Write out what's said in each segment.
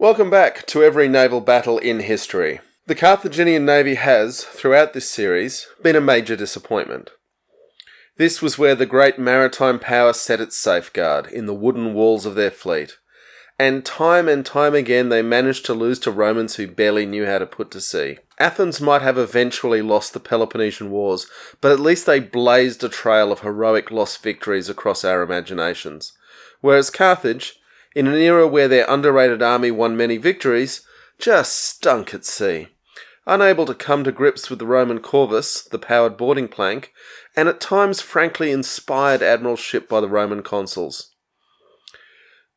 Welcome back to every naval battle in history. The Carthaginian Navy has, throughout this series, been a major disappointment. This was where the great maritime power set its safeguard, in the wooden walls of their fleet. And time again they managed to lose to Romans who barely knew how to put to sea. Athens might have eventually lost the Peloponnesian Wars, but at least they blazed a trail of heroic lost victories across our imaginations. Whereas Carthage, in an era where their underrated army won many victories, just stunk at sea. Unable to come to grips with the Roman Corvus, the powered boarding plank, and at times frankly inspired admiralship by the Roman consuls.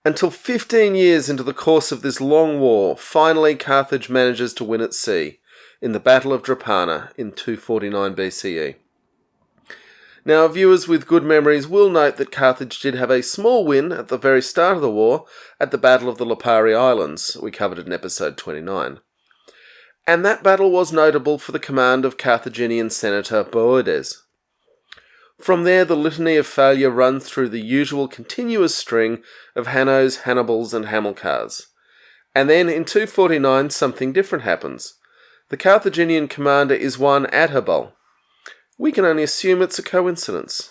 Until 15 years into the course of this long war, finally Carthage manages to win at sea, in the Battle of Drepana in 249 BCE. Now, viewers with good memories will note that Carthage did have a small win at the very start of the war at the Battle of the Lipari Islands, we covered in episode 29. And that battle was notable for the command of Carthaginian senator Boides. From there, the litany of failure runs through the usual continuous string of Hannos, Hannibals, and Hamilcars. And then, in 249, something different happens. The Carthaginian commander is one Adherbal. We can only assume it's a coincidence.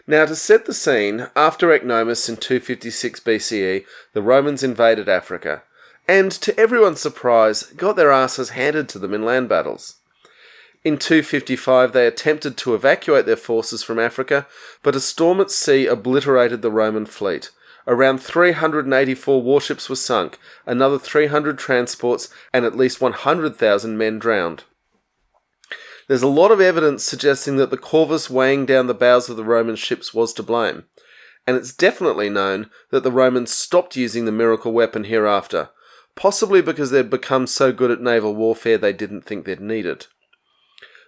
Now, to set the scene, after Ecnomus in 256 BCE, the Romans invaded Africa, and, to everyone's surprise, got their asses handed to them in land battles. In 255 they attempted to evacuate their forces from Africa, but a storm at sea obliterated the Roman fleet. Around 384 warships were sunk, another 300 transports, and at least 100,000 men drowned. There's a lot of evidence suggesting that the Corvus weighing down the bows of the Roman ships was to blame, and it's definitely known that the Romans stopped using the miracle weapon hereafter, possibly because they'd become so good at naval warfare they didn't think they'd need it.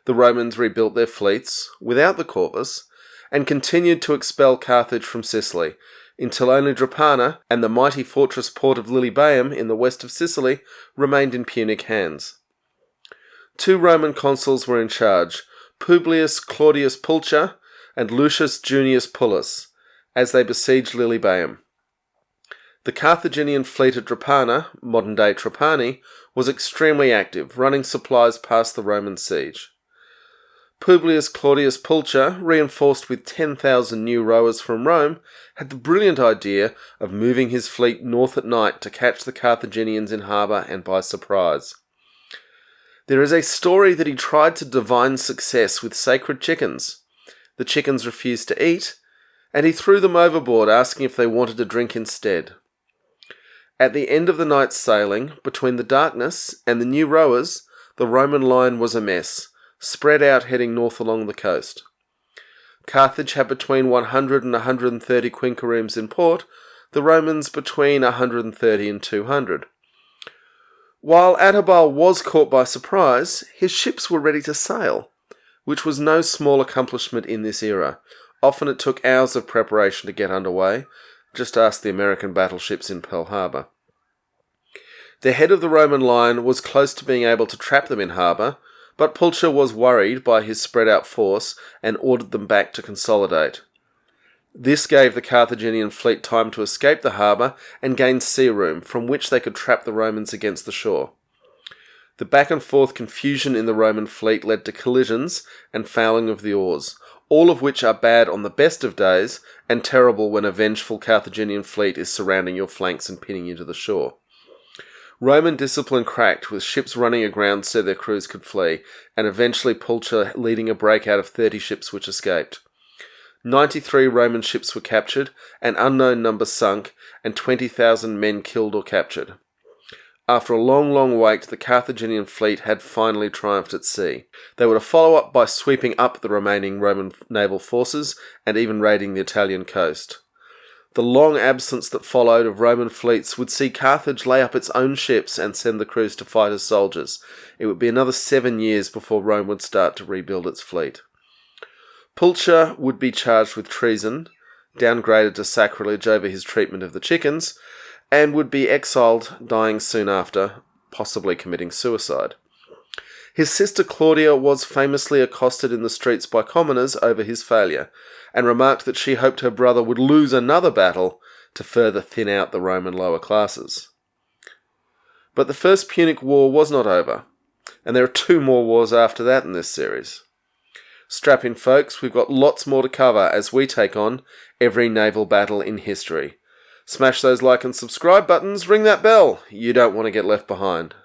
The Romans rebuilt their fleets, without the Corvus, and continued to expel Carthage from Sicily, until only Drepana and the mighty fortress port of Lilybaeum in the west of Sicily remained in Punic hands. Two Roman consuls were in charge, Publius Claudius Pulcher and Lucius Junius Pullus, as they besieged Lilybaeum. The Carthaginian fleet at Drepana, modern-day Trapani, was extremely active, running supplies past the Roman siege. Publius Claudius Pulcher, reinforced with 10,000 new rowers from Rome, had the brilliant idea of moving his fleet north at night to catch the Carthaginians in harbour and by surprise. There is a story that he tried to divine success with sacred chickens. The chickens refused to eat, and he threw them overboard, asking if they wanted to drink instead. At the end of the night's sailing, between the darkness and the new rowers, the Roman line was a mess, spread out heading north along the coast. Carthage had between 100 and 130 quinqueremes in port, the Romans between 130 and 200. While Adherbal was caught by surprise, his ships were ready to sail, which was no small accomplishment in this era. Often it took hours of preparation to get underway. Just ask the American battleships in Pearl Harbor. The head of the Roman line was close to being able to trap them in harbour, but Pulcher was worried by his spread-out force and ordered them back to consolidate. This gave the Carthaginian fleet time to escape the harbour and gain sea room from which they could trap the Romans against the shore. The back-and-forth confusion in the Roman fleet led to collisions and fouling of the oars, all of which are bad on the best of days and terrible when a vengeful Carthaginian fleet is surrounding your flanks and pinning you to the shore. Roman discipline cracked, with ships running aground so their crews could flee, and eventually Pulcher leading a breakout of 30 ships which escaped. 93 Roman ships were captured, an unknown number sunk, and 20,000 men killed or captured. After a long wait, the Carthaginian fleet had finally triumphed at sea. They were to follow up by sweeping up the remaining Roman naval forces and even raiding the Italian coast. The long absence that followed of Roman fleets would see Carthage lay up its own ships and send the crews to fight as soldiers. It would be another 7 years before Rome would start to rebuild its fleet. Pulcher would be charged with treason, downgraded to sacrilege over his treatment of the chickens, and would be exiled, dying soon after, possibly committing suicide. His sister Claudia was famously accosted in the streets by commoners over his failure, and remarked that she hoped her brother would lose another battle to further thin out the Roman lower classes. But the First Punic War was not over, and there are 2 more wars after that in this series. Strap in, folks, we've got lots more to cover as we take on every naval battle in history. Smash those like and subscribe buttons, ring that bell, you don't want to get left behind.